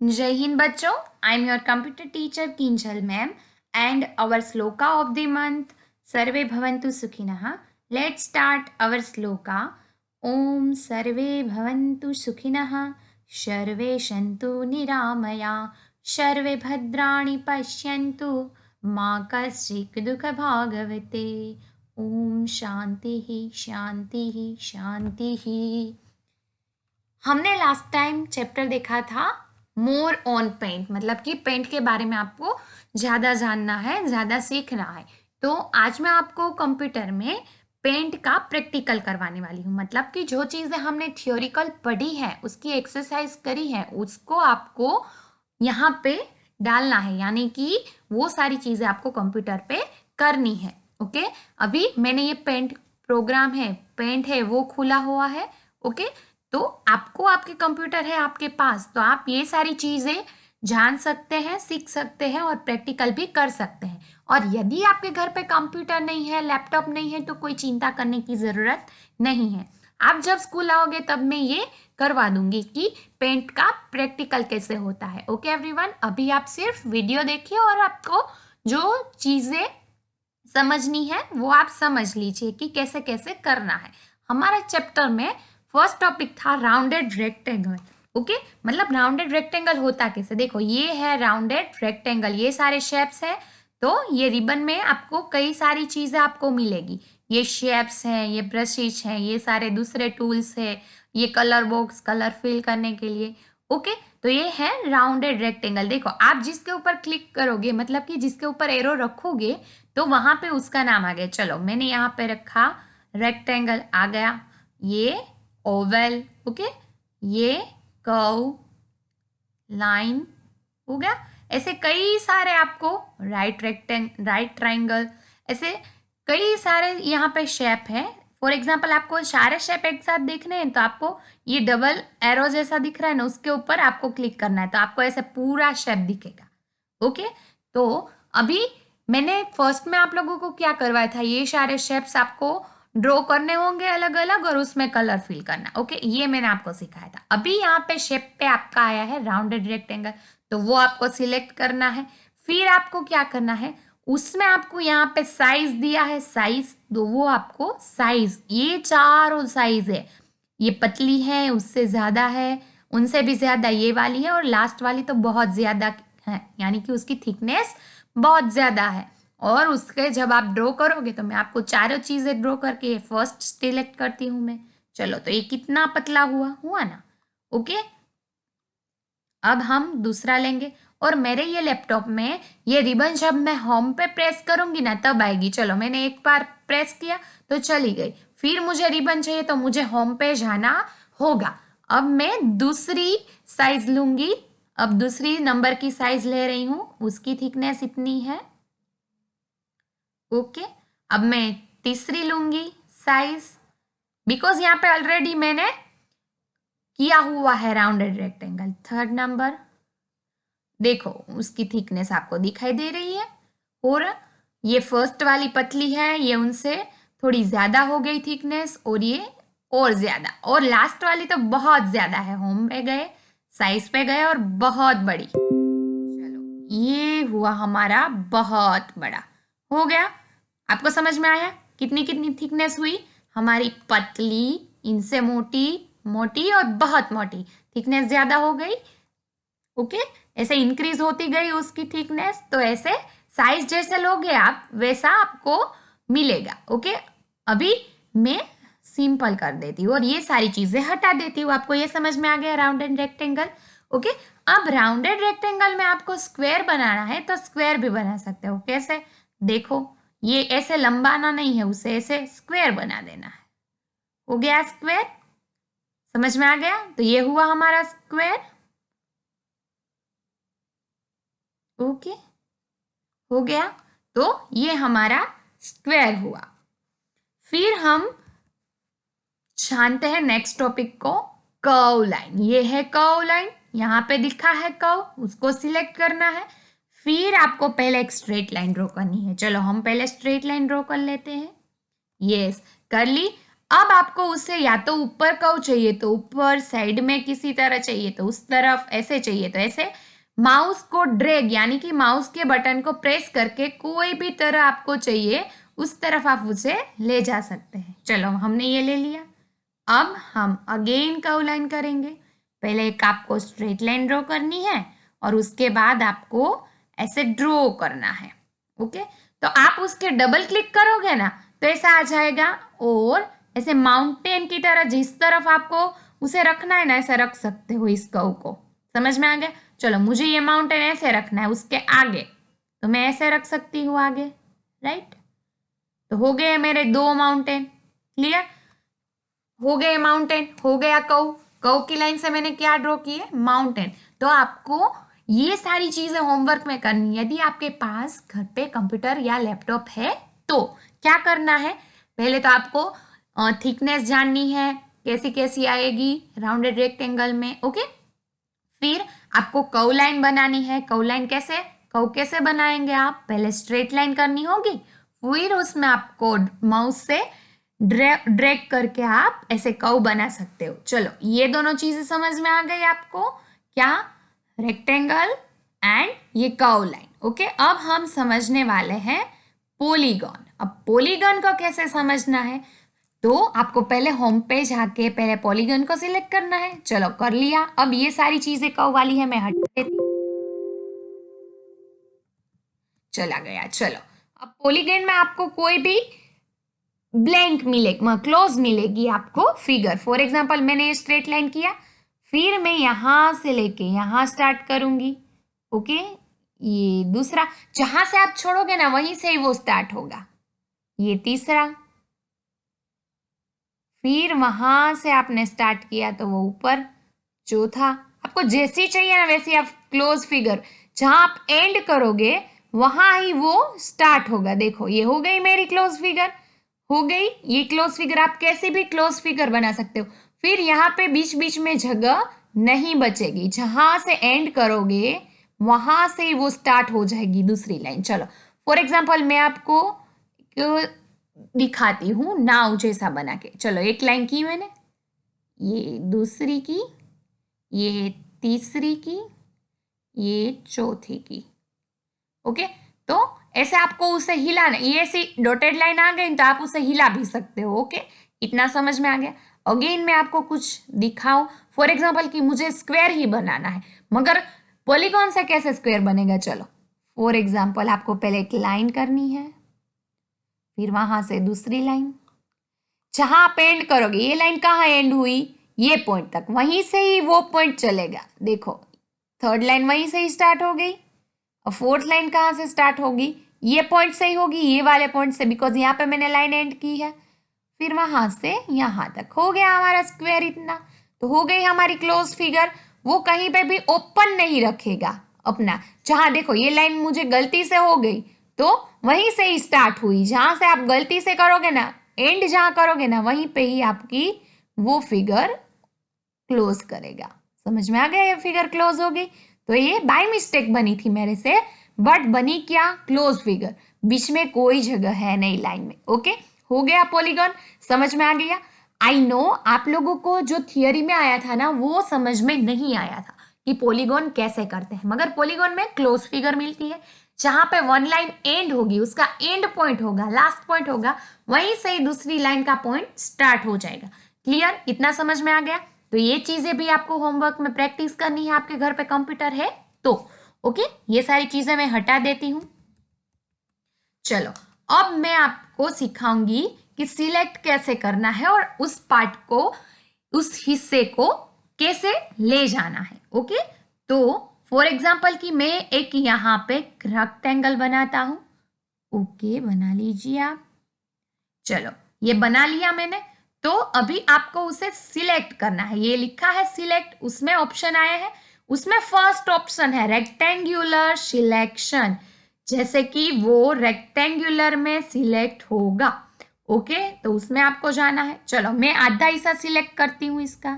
Jai Hind bachcho, I am your computer teacher Kinjal ma'am and our sloka of the month Sarve Bhavantu Sukhinah. Let's start our sloka. Om Sarve Bhavantu Sukhinah Sarve Shantu Niramaya Sarve Bhadrani Pashyantu Ma Kaschik Dukha Bhagavate Om Shanti Shanti Shanti। हमने last time chapter देखा था more on paint, मतलब कि paint के बारे में आपको ज़्यादा जानना है, ज़्यादा सीखना है। तो आज मैं आपको कंप्यूटर में पेंट का प्रैक्टिकल करवाने वाली हूँ। मतलब कि जो चीज़ें हमने थियोरिकल पढ़ी है, उसकी एक्सरसाइज करी है, उसको आपको यहाँ पे डालना है, यानी कि वो सारी चीज़ें आपको कंप्यूटर पे करनी है। ओके, अभी मैंने ये पेंट प्रोग्राम है, पेंट है, वो खुला हुआ है। ओके, तो आपको आपके कंप्यूटर है आपके पास, तो आप ये सारी चीज़ें जान सकते हैं, सीख सकते हैं और प्रैक्टिकल भी कर सकते हैं। और यदि आपके घर पे कंप्यूटर नहीं है, लैपटॉप नहीं है, तो कोई चिंता करने की ज़रूरत नहीं है। आप जब स्कूल आओगे तब मैं ये करवा दूंगी कि पेंट का प्रैक्टिकल कैसे होता है। ओके एवरीवन, अभी आप सिर्फ वीडियो देखिए और आपको जो चीज़ें समझनी है वो आप समझ लीजिए कि कैसे कैसे करना है। हमारे चैप्टर में फर्स्ट टॉपिक था राउंडेड रेक्टेंगल। ओके, मतलब राउंडेड रेक्टेंगल होता कैसे, देखो ये है राउंडेड रेक्टेंगल, ये सारे शेप्स हैं। तो ये रिबन में आपको कई सारी चीज़ें आपको मिलेगी, ये शेप्स हैं, ये ब्रशेज हैं, ये सारे दूसरे टूल्स हैं, ये कलर बॉक्स, कलर फिल करने के लिए। ओके, तो ये है राउंडेड रेक्टेंगल। देखो आप जिसके ऊपर क्लिक करोगे, मतलब कि जिसके ऊपर एरो रखोगे, तो वहां पे उसका नाम आ गया। चलो मैंने यहाँ पे रखा रेक्टेंगल, आ गया ये ओवल। ओके, ये कर्व, लाइन हो गया। ऐसे कई सारे आपको राइट ट्राइंगल, ऐसे कई सारे यहाँ पे शेप है। फॉर एग्जाम्पल आपको सारे शेप एक साथ देखने हैं, तो आपको ये डबल एरो जैसा दिख रहा है ना, उसके ऊपर आपको क्लिक करना है, तो आपको ऐसे पूरा शेप दिखेगा। ओके, तो अभी मैंने फर्स्ट में आप लोगों को क्या करवाया था, ये सारे शेप्स आपको ड्रॉ करने होंगे अलग अलग और उसमें कलर फिल करना। ओके, ये मैंने आपको सिखाया था। अभी यहाँ पे शेप पे आपका आया है राउंडेड रेक्टेंगल, तो वो आपको सिलेक्ट करना है। फिर आपको क्या करना है, उसमें आपको यहाँ पे साइज दिया है, साइज, तो वो आपको साइज, ये चारों साइज है, ये पतली है, उससे ज्यादा है, उनसे भी ज्यादा ये वाली है, और लास्ट वाली तो बहुत ज्यादा है, यानी कि उसकी थिकनेस बहुत ज्यादा है। और उसके जब आप ड्रॉ करोगे तो मैं आपको चारों चीजें ड्रॉ करके फर्स्ट सिलेक्ट करती हूँ मैं। चलो, तो ये कितना पतला हुआ ना। ओके, अब हम दूसरा लेंगे, और मेरे ये लैपटॉप में ये रिबन जब मैं होम पे प्रेस करूंगी ना तब आएगी। चलो मैंने एक बार प्रेस किया तो चली गई, फिर मुझे रिबन चाहिए तो मुझे होम पे जाना होगा। अब मैं दूसरी साइज लूंगी, अब दूसरी नंबर की साइज ले रही हूं, उसकी थिकनेस इतनी है। ओके, अब मैं तीसरी लूंगी साइज, बिकॉज यहाँ पे ऑलरेडी मैंने किया हुआ है राउंडेड रेक्टेंगल। थर्ड नंबर, देखो उसकी थिकनेस आपको दिखाई दे रही है, और ये फर्स्ट वाली पतली है, ये उनसे थोड़ी ज्यादा हो गई थिकनेस, और ये और ज्यादा, और लास्ट वाली तो बहुत ज्यादा है। होम पे गए, साइज पे गए, और बहुत बड़ी। चलो ये हुआ हमारा बहुत बड़ा, हो गया। आपको समझ में आया कितनी कितनी थिकनेस हुई हमारी, पतली, इनसे मोटी, मोटी और बहुत मोटी, थिकनेस ज्यादा हो गई। ओके, ऐसे इंक्रीज होती गई उसकी थिकनेस, तो ऐसे साइज जैसे लोगे आप वैसा आपको मिलेगा। ओके, अभी मैं सिंपल कर देती हूँ और ये सारी चीजें हटा देती हूँ। आपको ये समझ में आ गया राउंडेड रेक्टेंगल। ओके, अब राउंडेड रेक्टेंगल में आपको स्क्वायर बनाना है, तो स्क्वायर भी बना सकते हो। कैसे, देखो ये ऐसे लंबाना नहीं है, उसे ऐसे स्क्वायर बना देना है। हो गया स्क्वायर, समझ में आ गया, तो ये हुआ हमारा स्क्वायर। ओके, हो गया, तो ये हमारा स्क्वायर हुआ। फिर हम जानते हैं नेक्स्ट टॉपिक को, कर्व लाइन। ये है कर्व लाइन, यहाँ पे दिखा है कर्व, उसको सिलेक्ट करना है। फिर आपको पहले एक स्ट्रेट लाइन ड्रॉ करनी है। चलो हम पहले स्ट्रेट लाइन ड्रॉ कर लेते हैं। यस, कर ली। अब आपको उसे या तो ऊपर कर्व चाहिए तो ऊपर, साइड में किसी तरह चाहिए तो उस तरफ, ऐसे चाहिए तो ऐसे, माउस को ड्रैग यानी कि माउस के बटन को प्रेस करके कोई भी तरह आपको चाहिए उस तरफ आप उसे ले जा सकते हैं। चलो हमने ये ले लिया। अब हम अगेन कर्व लाइन करेंगे। पहले एक आपको स्ट्रेट लाइन ड्रॉ करनी है और उसके बाद आपको ऐसे ड्रॉ करना है। ओके, तो आप उसके डबल क्लिक करोगे ना तो ऐसा आ जाएगा और ऐसे माउंटेन की तरह जिस तरफ आपको उसे रखना है ना ऐसा रख सकते हो इस कर्व को। समझ में आ गया? चलो मुझे ये माउंटेन ऐसे रखना है उसके आगे, तो मैं ऐसे रख सकती हूँ आगे, राइट? तो हो गए मेरे 2 माउंटेन। क्लियर? हो गए माउंटेन, हो गया कर्व। कर्व की लाइन से मैंने क्या ड्रॉ की है? माउंटेन। तो आपको ये सारी चीजें होमवर्क में करनी है। यदि आपके पास घर पे कंप्यूटर या लैपटॉप है तो क्या करना है? पहले तो आपको थिकनेस जाननी है, कैसी कैसी आएगी राउंडेड रेक्टेंगल में। ओके, फिर आपको कर्व लाइन बनानी है। कर्व लाइन कैसे? कर्व कैसे बनाएंगे आप? पहले स्ट्रेट लाइन करनी होगी, फिर उसमें आपको माउस से ड्रैग करके आप ऐसे कर्व बना सकते हो। चलो ये दोनों चीजें समझ में आ गई आपको? क्या? रेक्टेंगल एंड ये कर्व लाइन। ओके, अब हम समझने वाले हैं पॉलीगॉन। अब पॉलीगॉन को कैसे समझना है? तो आपको पहले होम पेज आके पहले पॉलीगन को सिलेक्ट करना है। चलो कर लिया। अब ये सारी चीजें कर्व वाली है मैं हटा देती हूँ। चला गया। चलो अब पॉलीगन में आपको कोई भी ब्लैंक मिलेगी, क्लोज मिलेगी आपको फिगर। फॉर एग्जांपल मैंने ये स्ट्रेट लाइन किया, फिर मैं यहां से लेके यहां स्टार्ट करूंगी। ओके, ये दूसरा, जहां से आप छोड़ोगे ना वहीं से ही वो स्टार्ट होगा। ये तीसरा, फिर वहां से आपने स्टार्ट किया तो वो ऊपर। चौथा, आपको जैसी चाहिए ना वैसी आप क्लोज फिगर, जहां आप एंड करोगे वहां ही वो स्टार्ट होगा। देखो ये हो गई मेरी क्लोज फिगर, हो गई ये क्लोज फिगर। आप कैसे भी क्लोज फिगर बना सकते हो। फिर यहाँ पे बीच बीच में जगह नहीं बचेगी, जहां से एंड करोगे वहां से ही वो स्टार्ट हो जाएगी दूसरी लाइन। चलो फॉर एग्जाम्पल मैं आपको दिखाती हूँ नाव जैसा बना के। चलो एक लाइन की मैंने, ये दूसरी की, ये तीसरी की, ये चौथी की। ओके, तो ऐसे आपको उसे हिलाना, ये ऐसी डॉटेड लाइन आ गई तो आप उसे हिला भी सकते हो। ओके, इतना समझ में आ गया? अगेन मैं आपको कुछ दिखाऊं। फॉर एग्जाम्पल कि मुझे स्क्वायर ही बनाना है, मगर पॉलीगॉन से कैसे स्क्वायर बनेगा? चलो फॉर एग्जाम्पल आपको पहले एक लाइन करनी है, फिर वहां से दूसरी लाइन, जहां आप एंड करोगे ये लाइन कहाँ एंड हुई? ये पॉइंट तक, वहीं से ही वो पॉइंट चलेगा। देखो थर्ड लाइन वहीं से ही स्टार्ट हो गई और फोर्थ लाइन कहाँ से स्टार्ट होगी? ये पॉइंट से ही होगी, ये वाले पॉइंट से, बिकॉज यहाँ पे मैंने लाइन एंड की है। फिर वहां से यहाँ तक हो गया हमारा स्क्वायर। इतना तो हो गई हमारी क्लोज फिगर। वो कहीं पे भी ओपन नहीं रखेगा अपना। जहां देखो ये लाइन मुझे गलती से हो गई तो वहीं से ही स्टार्ट हुई, जहां से आप गलती से करोगे ना, एंड जहां करोगे ना वहीं पे ही आपकी वो फिगर क्लोज करेगा। समझ में आ गया? ये फिगर क्लोज हो गई। तो ये बाय मिस्टेक बनी थी मेरे से, बट बनी क्या? Close figure. बीच में कोई जगह है नहीं लाइन में। ओके, हो गया पॉलीगॉन। समझ में आ गया? आई नो आप लोगों को जो थियरी में आया था ना वो समझ में नहीं आया था कि पॉलीगॉन कैसे करते हैं, मगर पॉलीगॉन में क्लोज फिगर मिलती है, जहां पे वन लाइन एंड होगी उसका एंड पॉइंट होगा, लास्ट पॉइंट होगा, वहीं से ही दूसरी लाइन का पॉइंट स्टार्ट हो जाएगा। क्लियर? इतना समझ में आ गया? तो ये चीजें भी आपको होमवर्क में प्रैक्टिस करनी है, आपके घर पे कंप्यूटर है तो। ओके, ये सारी चीजें मैं हटा देती हूं। चलो अब मैं आपको सिखाऊंगी कि सिलेक्ट कैसे करना है और उस पार्ट को, उस हिस्से को कैसे ले जाना है। ओके, तो फॉर एग्जाम्पल कि मैं एक यहां पे रेक्टेंगल बनाता हूं। ओके, बना लीजिए आप। चलो ये बना लिया मैंने। तो अभी आपको उसे सिलेक्ट करना है। ये लिखा है सिलेक्ट, उसमें ऑप्शन आए हैं, उसमें फर्स्ट ऑप्शन है रेक्टेंगुलर सिलेक्शन, जैसे कि वो रेक्टेंगुलर में सिलेक्ट होगा। ओके, तो उसमें आपको जाना है। चलो मैं आधा हिस्सा सिलेक्ट करती हूँ इसका,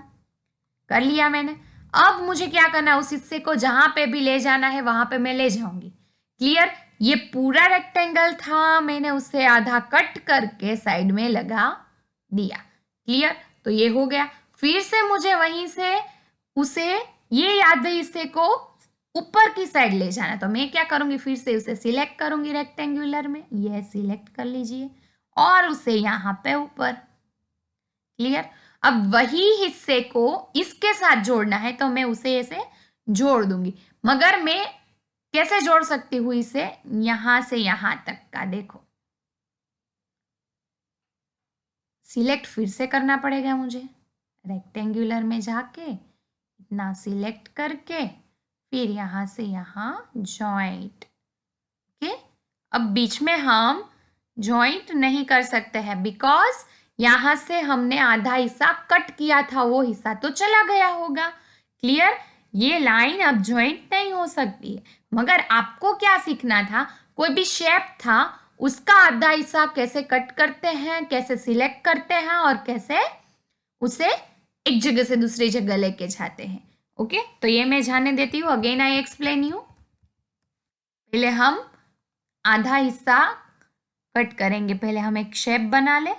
कर लिया मैंने। अब मुझे क्या करना है? उस हिस्से को जहां पे भी ले जाना है वहां पे मैं ले जाऊंगी। क्लियर? ये पूरा रेक्टेंगल था, मैंने उसे आधा कट करके साइड में लगा दिया। क्लियर? तो ये हो गया। फिर से मुझे वहीं से उसे ये याद हिस्से को ऊपर की साइड ले जाना, तो मैं क्या करूंगी, फिर से उसे सिलेक्ट करूंगी रेक्टेंगुलर में, यह सिलेक्ट कर लीजिए और उसे यहाँ पे ऊपर। क्लियर? अब वही हिस्से को इसके साथ जोड़ना है तो मैं उसे ऐसे जोड़ दूंगी, मगर मैं कैसे जोड़ सकती हूँ इसे, यहां से यहां तक का देखो, सिलेक्ट फिर से करना पड़ेगा मुझे, रेक्टेंगुलर में जाके इतना सिलेक्ट करके फिर यहां से यहां जॉइंट। ओके, अब बीच में हम जॉइंट नहीं कर सकते हैं बिकॉज यहां से हमने आधा हिस्सा कट किया था, वो हिस्सा तो चला गया होगा। क्लियर? ये लाइन अब जॉइंट नहीं हो सकती है, मगर आपको क्या सीखना था, कोई भी शेप था उसका आधा हिस्सा कैसे कट करते हैं, कैसे सिलेक्ट करते हैं और कैसे उसे एक जगह से दूसरी जगह लेके जाते हैं। ओके, तो ये मैं जाने देती हूँ, अगेन आई एक्सप्लेन यू। पहले हम आधा हिस्सा कट करेंगे, पहले हम एक शेप बना ले,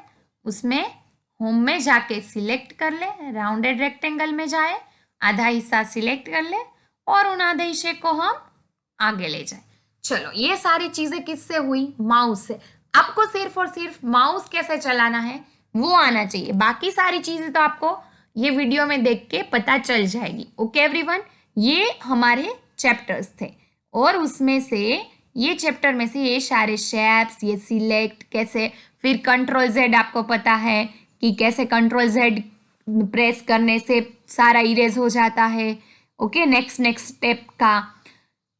उसमें होम में जाके सिलेक्ट कर ले, राउंडेड रेक्टेंगल में जाए, आधा हिस्सा सिलेक्ट कर ले और उन आधे हिस्से को हम आगे ले जाए। चलो, ये सारी चीजें किससे हुई, माउस से। आपको सिर्फ और सिर्फ माउस कैसे चलाना है वो आना चाहिए, बाकी सारी चीजें तो आपको ये वीडियो में देख के पता चल जाएगी। ओके एवरीवन, ये हमारे चैप्टर्स थे और उसमें से ये चैप्टर में से ये सारे शेप्स, ये सिलेक्ट कैसे, फिर कंट्रोल जेड आपको पता है कि कैसे कंट्रोल जेड प्रेस करने से सारा इरेज हो जाता है। ओके, नेक्स्ट स्टेप का,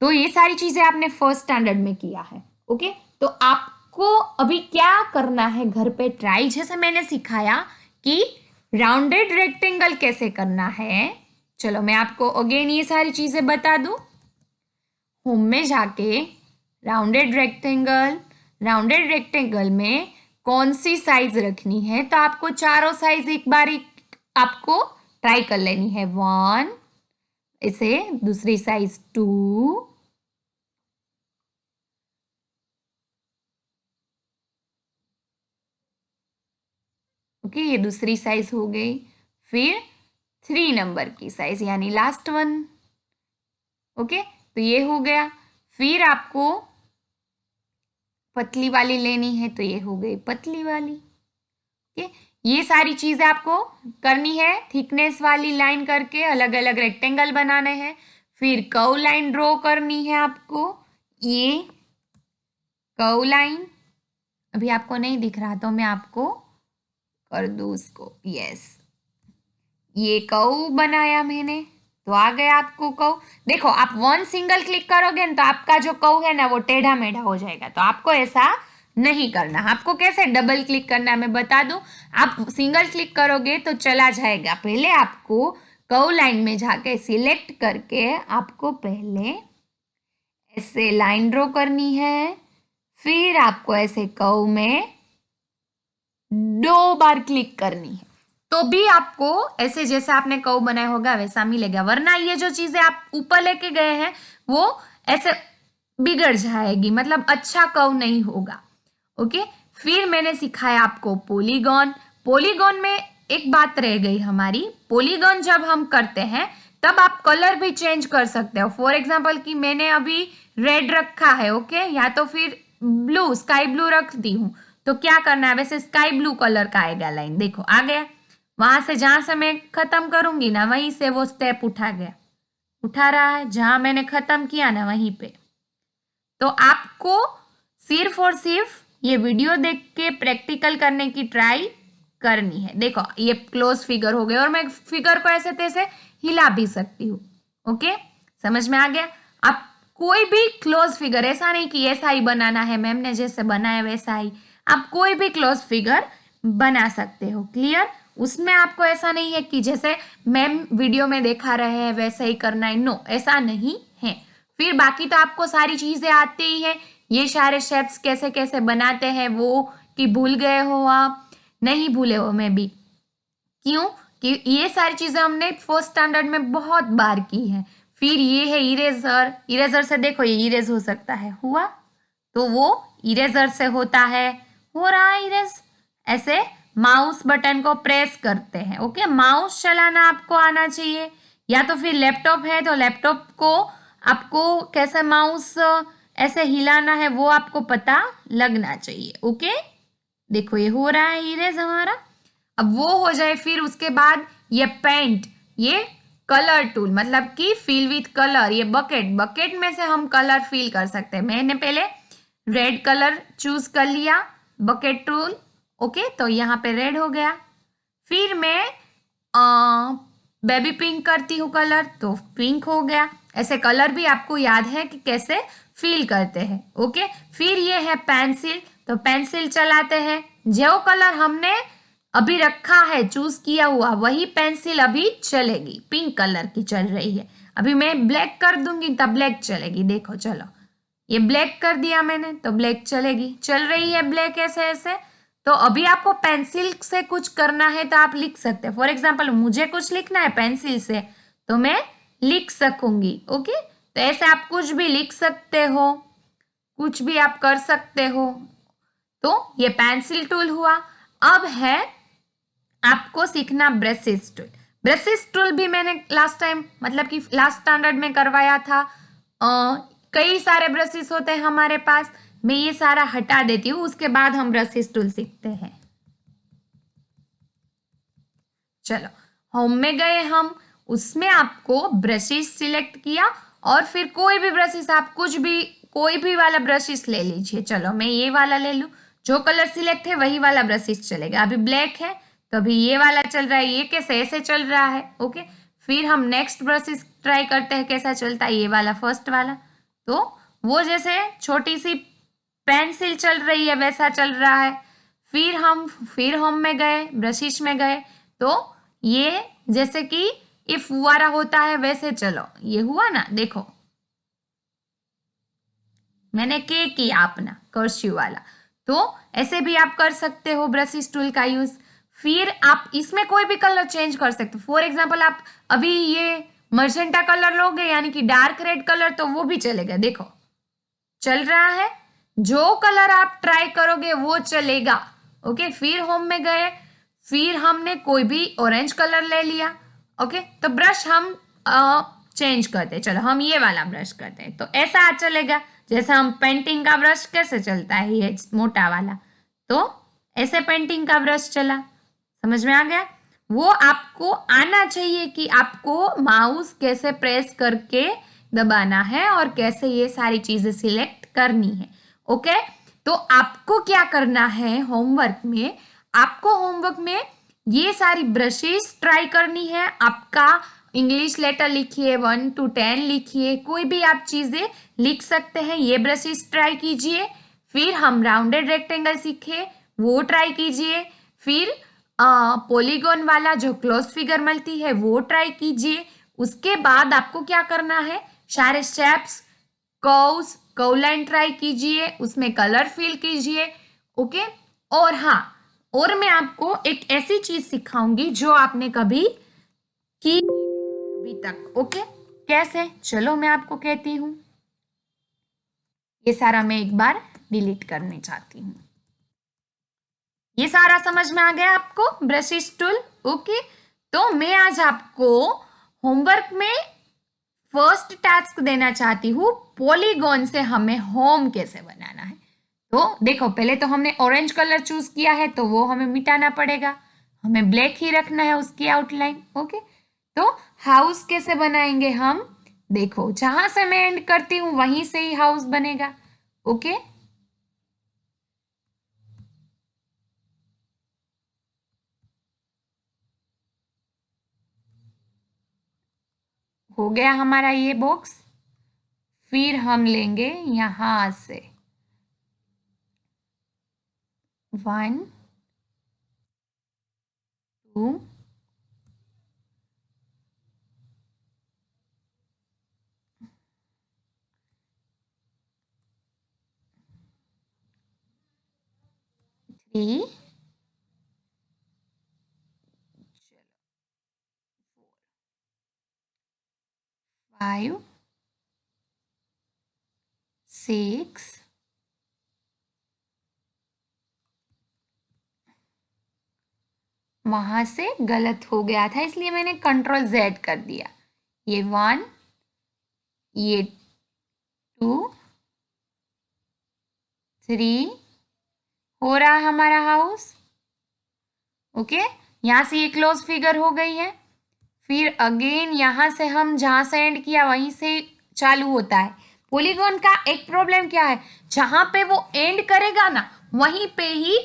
तो ये सारी चीजें आपने फर्स्ट स्टैंडर्ड में किया है। ओके, तो आपको अभी क्या करना है घर पे ट्राई, जैसे मैंने सिखाया कि राउंडेड रेक्टेंगल कैसे करना है। चलो मैं आपको अगेन ये सारी चीजें बता दूं। होम में जाके राउंडेड रेक्टेंगल में कौन सी साइज रखनी है, तो आपको चारों साइज एक बार आपको ट्राई कर लेनी है। 1, इसे दूसरी साइज 2, ओके, ये दूसरी साइज हो गई। फिर 3 नंबर की साइज यानी लास्ट वन। ओके, तो ये हो गया। फिर आपको पतली वाली लेनी है, तो ये हो गई पतली वाली। ओके, ये सारी चीजें आपको करनी है, थिकनेस वाली लाइन करके अलग अलग रेक्टेंगल बनाने हैं। फिर कर्व लाइन ड्रॉ करनी है आपको, ये कर्व लाइन अभी आपको नहीं दिख रहा तो मैं आपको कर दूं उसको, यस, ये कर्व बनाया मैंने, तो आ गया आपको कर्व। देखो, आप 1 सिंगल क्लिक करोगे ना तो आपका जो कर्व है ना वो टेढ़ा मेढ़ा हो जाएगा, तो आपको ऐसा नहीं करना। आपको कैसे डबल क्लिक करना है मैं बता दूं। आप सिंगल क्लिक करोगे तो चला जाएगा, पहले आपको कर्व लाइन में जाके सिलेक्ट करके आपको पहले ऐसे लाइन ड्रॉ करनी है, फिर आपको ऐसे कर्व में 2 बार क्लिक करनी है, तो भी आपको ऐसे जैसे आपने कर्व बनाया होगा वैसा मिलेगा, वरना ये जो चीजें आप ऊपर लेके गए हैं वो ऐसे बिगड़ जाएगी, मतलब अच्छा कर्व नहीं होगा। ओके, फिर मैंने सिखाया आपको पॉलीगॉन। पॉलीगॉन में एक बात रह गई हमारी, पॉलीगॉन जब हम करते हैं तब आप कलर भी चेंज कर सकते हो। फॉर एग्जाम्पल कि मैंने अभी रेड रखा है, ओके, या तो फिर ब्लू, स्काई ब्लू रखती हूँ, तो क्या करना है, वैसे स्काई ब्लू कलर का आएगा लाइन, देखो आ गया। वहां से जहां से मैं खत्म करूंगी ना वहीं से वो स्टेप उठा गया, उठा रहा है, जहां मैंने खत्म किया ना वहीं पे। तो आपको सिर्फ और सिर्फ ये वीडियो देख के प्रैक्टिकल करने की ट्राई करनी है। देखो ये क्लोज फिगर हो गए और मैं फिगर को ऐसे तैसे हिला भी सकती हूँ। ओके, समझ में आ गया? आप कोई भी क्लोज फिगर, ऐसा नहीं कि ऐसा ही बनाना है, मैम ने जैसे बनाया वैसा ही, आप कोई भी क्लोज फिगर बना सकते हो। क्लियर? उसमें आपको ऐसा नहीं है कि जैसे मैम वीडियो में दिखा रहे हैं वैसा ही करना है, नो, ऐसा नहीं है। फिर बाकी तो आपको सारी चीजें आती ही है, ये सारे शेप्स कैसे कैसे बनाते हैं वो कि भूल गए हो आप, नहीं भूले हो मैं भी, क्यों कि ये सारी चीजें हमने फर्स्ट स्टैंडर्ड में बहुत बार की है। फिर ये है इरेजर, इरेजर से देखो ये इरेज हो सकता है, हुआ, तो वो इरेजर से होता है, हो रहा है इरेज, ऐसे माउस बटन को प्रेस करते हैं। ओके, माउस चलाना आपको आना चाहिए, या तो फिर लैपटॉप है तो लैपटॉप को आपको कैसे माउस ऐसे हिलाना है वो आपको पता लगना चाहिए। ओके, देखो ये हो रहा है इरेज हमारा। अब वो हो जाए फिर उसके बाद ये पेंट, ये कलर टूल मतलब कि फिल विथ कलर, ये बकेट, बकेट में से हम कलर फिल कर सकते हैं। मैंने पहले रेड कलर चूज कर लिया, बकेट टूल। ओके, तो यहाँ पे रेड हो गया। फिर मैं बेबी पिंक करती हूँ कलर, तो पिंक हो गया। ऐसे कलर भी आपको याद है कि कैसे फिल करते हैं। ओके, फिर ये है पेंसिल, तो पेंसिल चलाते हैं। जो कलर हमने अभी रखा है चूज किया हुआ वही पेंसिल अभी चलेगी, पिंक कलर की चल रही है। अभी मैं ब्लैक कर दूंगी तब ब्लैक चलेगी। देखो चलो, ये ब्लैक कर दिया मैंने तो ब्लैक चलेगी, चल रही है ब्लैक ऐसे ऐसे। तो अभी आपको पेंसिल से कुछ करना है तो आप लिख सकते हैं। फॉर एग्जाम्पल मुझे कुछ लिखना है पेंसिल से तो मैं लिख सकूंगी। ओके, तो ऐसे आप कुछ भी लिख सकते हो, कुछ भी आप कर सकते हो। तो ये पेंसिल टूल हुआ। अब है आपको सीखना ब्रशेस टूल। ब्रशेस टूल भी मैंने लास्ट टाइम मतलब कि लास्ट स्टैंडर्ड में करवाया था। कई सारे ब्रशेस होते हैं हमारे पास, मैं ये सारा हटा देती हूँ, उसके बाद हम ब्रशेस टूल सीखते हैं। चलो, होम में गए हम, उसमें आपको ब्रशेस सिलेक्ट किया और फिर कोई भी ब्रशेस आप कुछ भी कोई भी वाला ब्रशेस ले लीजिए। चलो मैं ये वाला ले लूँ, जो कलर सिलेक्ट है वही वाला ब्रशेस चलेगा। अभी ब्लैक है तो अभी ये वाला चल रहा है, ये कैसे ऐसे चल रहा है। ओके, फिर हम नेक्स्ट ब्रशेस ट्राई करते हैं कैसा चलता है, ये वाला फर्स्ट वाला। तो वो जैसे छोटी सी पेंसिल चल रही है वैसा चल रहा है। फिर हम में गए, ब्रशिश में गए, तो ये जैसे कि ये फुवारा होता है वैसे चलो, ये हुआ ना, देखो मैंने के किया अपना कर्सिव वाला। तो ऐसे भी आप कर सकते हो ब्रशिश टूल का यूज। फिर आप इसमें कोई भी कलर चेंज कर सकते हो। फॉर एग्जाम्पल आप अभी ये मर्जेंटा कलर लोगे यानी कि डार्क रेड कलर, तो वो भी चलेगा। देखो चल रहा है, जो कलर आप ट्राई करोगे वो चलेगा। ओके, फिर होम में गए, फिर हमने कोई भी ऑरेंज कलर ले लिया। ओके, तो ब्रश हम चेंज करते हैं। चलो हम ये वाला ब्रश करते हैं, तो ऐसा चलेगा। जैसे हम पेंटिंग का ब्रश कैसे चलता है, ये मोटा वाला, तो ऐसे पेंटिंग का ब्रश चला। समझ में आ गया? वो आपको आना चाहिए कि आपको माउस कैसे प्रेस करके दबाना है और कैसे ये सारी चीजें सिलेक्ट करनी है। ओके, तो आपको क्या करना है होमवर्क में, आपको होमवर्क में ये सारी ब्रशेस ट्राई करनी है। आपका इंग्लिश लेटर लिखिए, 1 to 10 लिखिए, कोई भी आप चीजें लिख सकते हैं। ये ब्रशेस ट्राई कीजिए। फिर हम राउंडेड रेक्टेंगल सीखे, वो ट्राई कीजिए। फिर पॉलीगॉन वाला जो क्लोज फिगर मिलती है वो ट्राई कीजिए। उसके बाद आपको क्या करना है, सारे steps, curves, curve line try कीजिए, उसमें कलर फिल कीजिए। ओके, और हाँ, और मैं आपको एक ऐसी चीज सिखाऊंगी जो आपने कभी की अभी तक। ओके, कैसे, चलो मैं आपको कहती हूँ। ये सारा मैं एक बार डिलीट करने चाहती हूँ। ये सारा समझ में आ गया आपको ब्रशिश टूल? ओके, तो मैं आज आपको होमवर्क में फर्स्ट टास्क देना चाहती हूँ, पॉलीगॉन से हमें होम कैसे बनाना है। तो देखो पहले तो हमने ऑरेंज कलर चूज किया है तो वो हमें मिटाना पड़ेगा, हमें ब्लैक ही रखना है उसकी आउटलाइन। ओके, तो हाउस कैसे बनाएंगे हम, देखो जहां से मैं एंड करती हूँ वहीं से ही हाउस बनेगा। ओके, हो गया हमारा ये बॉक्स। फिर हम लेंगे यहां से 1 2 3 5 6 वहां से गलत हो गया था, इसलिए मैंने कंट्रोल Z कर दिया। ये 1, ये 2, 3 हो रहा हमारा हाउस। ओके, यहाँ से ये क्लोज फिगर हो गई है। फिर अगेन यहाँ से हम जहाँ से एंड किया वहीं से चालू होता है। पॉलीगॉन का एक प्रॉब्लम क्या है, जहाँ पे वो एंड करेगा ना वहीं पे ही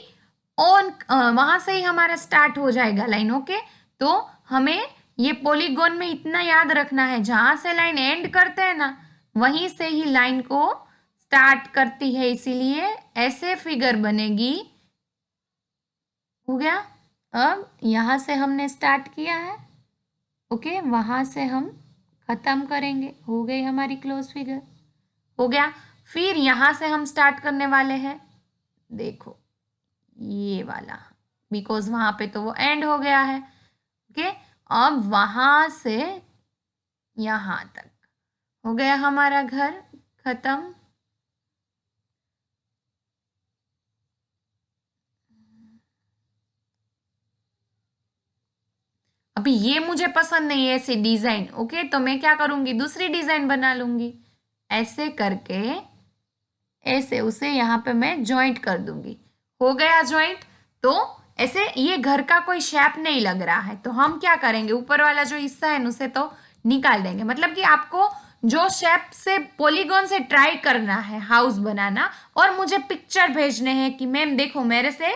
ऑन वहां से ही हमारा स्टार्ट हो जाएगा लाइन। ओके, तो हमें ये पॉलीगॉन में इतना याद रखना है, जहां से लाइन एंड करते हैं ना वहीं से ही लाइन को स्टार्ट करती है, इसीलिए ऐसे फिगर बनेगी। हो गया। अब यहां से हमने स्टार्ट किया है, ओके, वहां से हम खत्म करेंगे। हो गई हमारी क्लोज फिगर। हो गया। फिर यहां से हम स्टार्ट करने वाले हैं, देखो ये वाला, बिकॉज वहां पे तो वो एंड हो गया है। ओके, अब वहां से यहां तक हो गया हमारा घर खत्म। अभी ये मुझे पसंद नहीं है ऐसे डिजाइन। ओके, तो मैं क्या करूंगी, दूसरी डिजाइन बना लूंगी। ऐसे करके ऐसे उसे यहाँ पे मैं ज्वाइंट कर दूंगी। हो गया ज्वाइंट। तो ऐसे ये घर का कोई शेप नहीं लग रहा है, तो हम क्या करेंगे, ऊपर वाला जो हिस्सा है उसे तो निकाल देंगे। मतलब कि आपको जो शेप से पॉलीगॉन से ट्राई करना है हाउस बनाना, और मुझे पिक्चर भेजने हैं कि मैम देखो मेरे से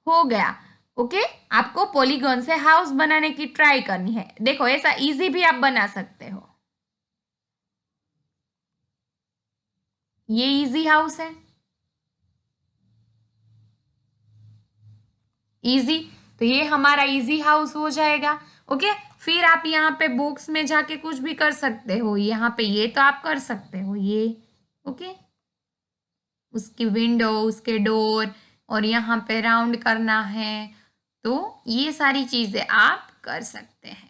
हो गया। ओके, आपको पॉलीगॉन से हाउस बनाने की ट्राई करनी है। देखो ऐसा इजी भी आप बना सकते हो, ये इजी हाउस है, इजी। तो ये हमारा इजी हाउस हो जाएगा। ओके, फिर आप यहाँ पे बॉक्स में जाके कुछ भी कर सकते हो, यहाँ पे ये तो आप कर सकते हो ये। ओके, उसकी विंडो, उसके डोर, और यहाँ पे राउंड करना है, तो ये सारी चीजें आप कर सकते हैं।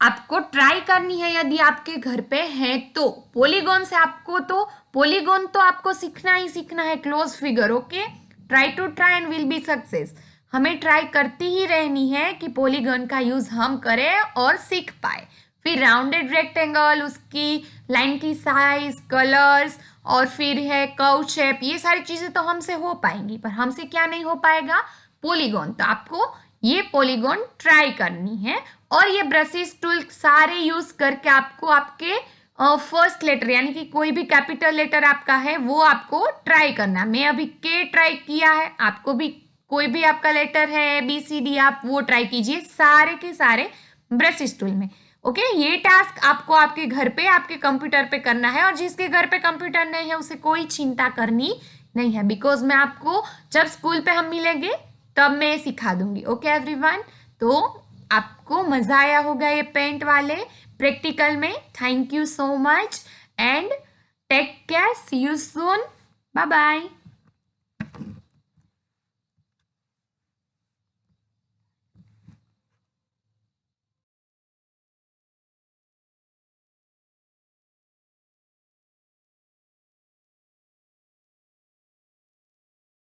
आपको ट्राई करनी है यदि आपके घर पे है तो पॉलीगॉन से, आपको तो पॉलीगॉन तो आपको सीखना ही सीखना है, close figure. Okay, try and will be success. हमें ट्राई करती ही रहनी है कि पॉलीगॉन का यूज हम करें और सीख पाए। फिर राउंडेड रेक्टेंगल, उसकी लाइन की साइज, कलर्स, और फिर है कर्व शेप, ये सारी चीजें तो हमसे हो पाएंगी, पर हमसे क्या नहीं हो पाएगा, पॉलीगॉन। तो आपको ये पॉलीगॉन ट्राई करनी है, और ये ब्रशेस टूल सारे यूज करके आपको आपके फर्स्ट लेटर यानी कि कोई भी कैपिटल लेटर आपका है वो आपको ट्राई करना। मैं अभी के ट्राई किया है, आपको भी कोई भी आपका लेटर है ABCD आप वो ट्राई कीजिए सारे के सारे ब्रशेस टूल में। ओके, ये टास्क आपको आपके घर पे आपके कंप्यूटर पे करना है, और जिसके घर पे कंप्यूटर नहीं है उसे कोई चिंता करनी नहीं है, बिकॉज मैं आपको जब स्कूल पे हम मिलेंगे तब मैं सिखा दूंगी। ओके एवरीवन, तो आपको मजा आया होगा ये पेंट वाले प्रैक्टिकल में। Thank you so much and take care, see you soon, bye bye.